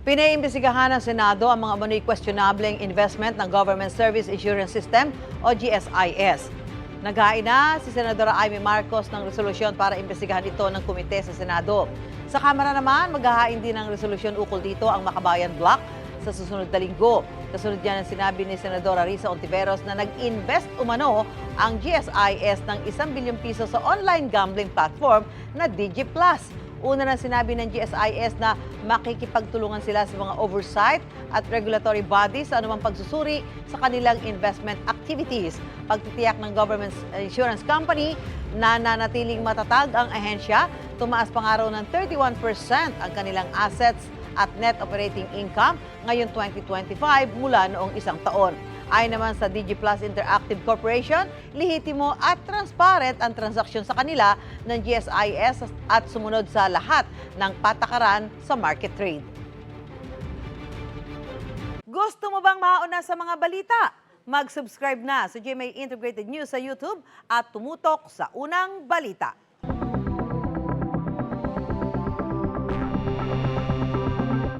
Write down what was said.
Pinaimbestigahan ng Senado ang mga umano'y questionableng investment ng Government Service Assurance System o GSIS. Naghain na si Senadora Amy Marcos ng resolusyon para imbestigahan ito ng komite sa Senado. Sa Kamara naman, maghahain din ng resolusyon ukol dito ang Makabayan Block sa susunod na linggo. Kasunod yan ang sinabi ni Senadora Risa Ontiveros na nag-invest umano ang GSIS ng 1 bilyong piso sa online gambling platform na DigiPlus. Una na sinabi ng GSIS na makikipagtulungan sila sa mga oversight at regulatory bodies sa anumang pagsusuri sa kanilang investment activities. Pagtitiyak ng Government Insurance Company na nanatiling matatag ang ahensya, tumaas pa nga raw ng 31% ang kanilang assets at net operating income ngayong 2025 mula noong isang taon. Ayon naman sa DigiPlus Interactive Corporation, lehitimo at transparent ang transaksyon sa kanila ng GSIS at sumunod sa lahat ng patakaran sa market trade. Gusto mo bang mauna sa mga balita? Mag-subscribe na sa GMA Integrated News sa YouTube at tumutok sa unang balita.